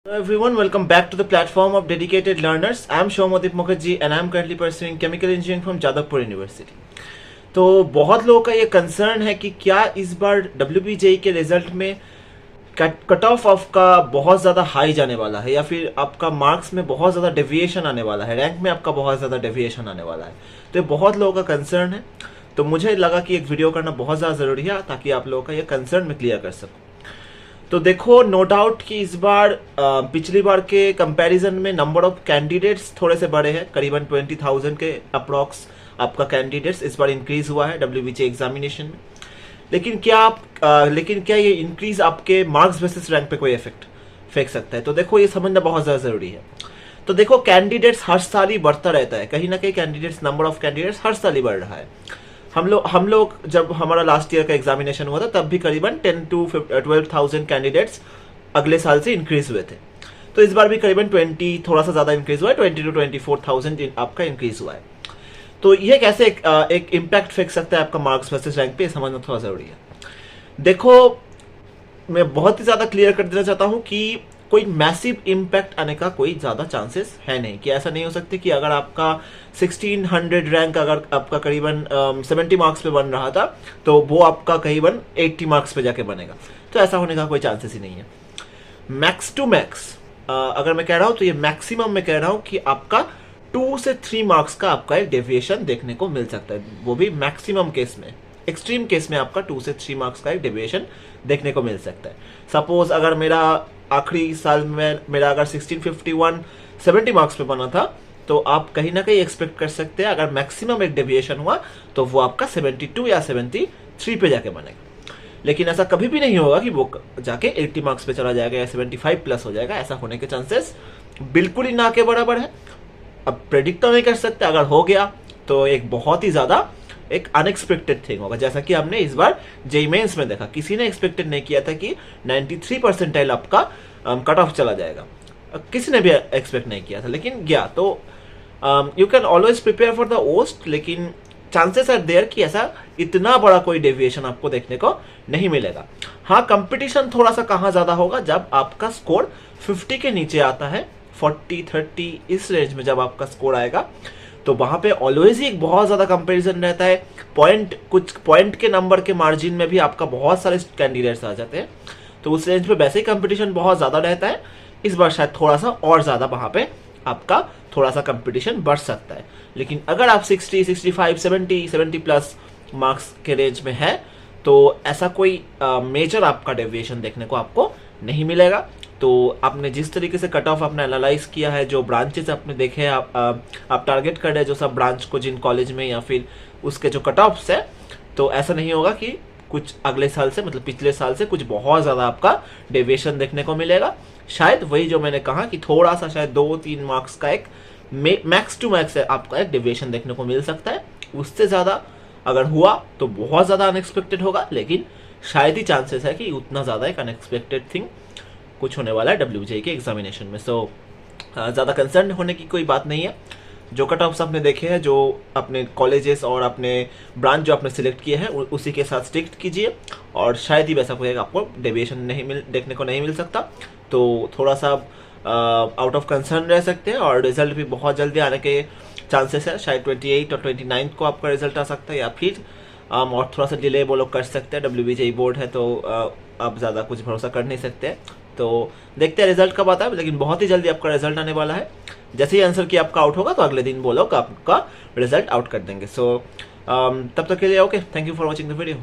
Hello everyone, welcome back to the platform of dedicated learners. I am Shomodip Mukherjee and I am currently pursuing chemical engineering from Jadavpur University. तो बहुत लोगों का ये concern है कि क्या इस बार WBJE के रिजल्ट में कट ऑफ आपका बहुत ज़्यादा हाई जाने वाला है या फिर आपका मार्क्स में बहुत ज़्यादा डेविएशन आने वाला है, रैंक में आपका बहुत ज़्यादा डेविएशन आने वाला है। तो ये बहुत लोगों का कंसर्न है, तो मुझे लगा कि एक वीडियो करना बहुत ज़्यादा ज़रूरी है ताकि आप लोगों का ये कंसर्न मैं क्लियर कर सकूँ। तो देखो, नो डाउट कि इस बार पिछली बार के कंपैरिजन में नंबर ऑफ कैंडिडेट्स थोड़े से बड़े हैं, करीबन 20,000 के अप्रॉक्स आपका कैंडिडेट्स इस बार इंक्रीज हुआ है WBJE एग्जामिनेशन में। लेकिन क्या ये इंक्रीज आपके मार्क्स बेसिस रैंक पे कोई इफेक्ट फेंक सकता है? तो देखो, ये समझना बहुत ज़्यादा ज़रूरी है। तो देखो, कैंडिडेट्स हर साल ही बढ़ता रहता है, कहीं ना कहीं कैंडिडेट्स, नंबर ऑफ कैंडिडेट्स हर साल ही बढ़ रहा है। हम लोग जब हमारा लास्ट ईयर का एग्जामिनेशन हुआ था तब भी करीबन 10 to 12,000 कैंडिडेट्स अगले साल से इंक्रीज हुए थे। तो इस बार भी करीबन 20, थोड़ा सा ज़्यादा इंक्रीज हुआ है, 20 to 24,000 आपका इंक्रीज हुआ है। तो ये कैसे एक इम्पैक्ट फेंक सकता है आपका मार्क्स वर्सेस रैंक पे, समझना थोड़ा ज़रूरी है। देखो, मैं बहुत ही ज़्यादा क्लियर कर देना चाहता हूँ कि कोई मैसिव इम्पैक्ट आने का कोई ज़्यादा चांसेस है नहीं, कि ऐसा नहीं हो सकते कि अगर आपका 1600 रैंक अगर आपका करीबन 70 मार्क्स पे बन रहा था तो वो आपका करीबन 80 मार्क्स पे जाके बनेगा। तो ऐसा होने का कोई चांसेस ही नहीं है। मैक्स टू मैक्स अगर मैं कह रहा हूँ तो ये मैक्सिमम मैं कह रहा हूँ कि आपका 2 से 3 मार्क्स का आपका एक डेविएशन देखने को मिल सकता है, वो भी मैक्सिमम केस में। एक्सट्रीम केस में आपका 2 से 3 मार्क्स का एक डेविएशन देखने को मिल सकता है। सपोज अगर मेरा आखिरी साल में मेरा अगर 1651 70 मार्क्स पे बना था तो आप कहीं ना कहीं एक्सपेक्ट कर सकते हैं अगर मैक्सिमम एक डेविएशन हुआ तो वो आपका 72 या 73 पे जाके बनेगा। लेकिन ऐसा कभी भी नहीं होगा कि वो जाके 80 मार्क्स पे चला जाएगा या 75 प्लस हो जाएगा। ऐसा होने के चांसेस बिल्कुल ही ना के बराबर है। अब प्रेडिक्ट तो नहीं कर सकते, अगर हो गया तो एक बहुत ही ज्यादा एक अनएक्सपेक्टेड थिंग होगा, जैसा कि हमने इस बार जेईई मेंस में देखा। किसी ने एक्सपेक्टेड नहीं किया था कि 93 परसेंटाइल आपका कट ऑफ चला जाएगा, किसी ने भी एक्सपेक्ट नहीं किया था, लेकिन गया। तो you can always prepare for the worst, लेकिन चांसेस आर देयर कि ऐसा इतना बड़ा कोई डेविएशन आपको देखने को नहीं मिलेगा। हाँ, कंपटीशन थोड़ा सा कहाँ ज्यादा होगा, जब आपका स्कोर 50 के नीचे आता है, 40, 30 इस रेंज में जब आपका स्कोर आएगा तो वहां पे ऑलवेज ही एक बहुत ज्यादा कंपैरिजन रहता है। कुछ पॉइंट के नंबर के मार्जिन में भी आपका बहुत सारे कैंडिडेट्स आ जाते हैं, तो उस रेंज पे वैसे ही कंपटीशन बहुत ज्यादा रहता है। इस बार शायद थोड़ा सा और ज्यादा वहां पे आपका थोड़ा सा कंपटीशन बढ़ सकता है। लेकिन अगर आप 60, 65, 70 प्लस मार्क्स के रेंज में है तो ऐसा कोई मेजर आपका डेविएशन देखने को आपको नहीं मिलेगा। तो आपने जिस तरीके से कट ऑफ आपने एनालाइज किया है, जो ब्रांचेस आपने देखे हैं, आप टारगेट कर रहे हैं जो सब ब्रांच को, जिन कॉलेज में या फिर उसके जो कट ऑफ्स है, तो ऐसा नहीं होगा कि कुछ अगले साल से, मतलब पिछले साल से कुछ बहुत ज़्यादा आपका डेविएशन देखने को मिलेगा। शायद वही जो मैंने कहा कि थोड़ा सा शायद 2-3 मार्क्स का एक मैक्स टू मैक्स आपका एक डेविएशन देखने को मिल सकता है। उससे ज़्यादा अगर हुआ तो बहुत ज़्यादा अनएक्सपेक्टेड होगा, लेकिन शायद ही चांसेस है कि उतना ज़्यादा एक अनएक्सपेक्टेड थिंग कुछ होने वाला है WBJE के एग्जामिनेशन में। सो ज़्यादा कंसर्न होने की कोई बात नहीं है। जो कट ऑफ्स आपने देखे हैं, जो अपने कॉलेजेस और अपने ब्रांच जो आपने सिलेक्ट किए हैं, उसी के साथ स्टिक कीजिए, और शायद ही वैसा कोई आपको डेविएशन देखने को नहीं मिल सकता। तो थोड़ा सा आउट ऑफ कंसर्न रह सकते हैं, और रिजल्ट भी बहुत जल्दी आने के चांसेस है। शायद 28 और 29 को आपका रिजल्ट आ सकता है, या फिर और थोड़ा सा डिले वो लोग कर सकते हैं। WBJE बोर्ड है तो आप ज़्यादा कुछ भरोसा कर नहीं सकते। तो देखते हैं रिजल्ट कब आता है, लेकिन बहुत ही जल्दी आपका रिजल्ट आने वाला है। जैसे ही आंसर की आपका आउट होगा तो अगले दिन वो लोग आपका रिजल्ट आउट कर देंगे। सो तब तक के लिए okay, thank you for watching the video.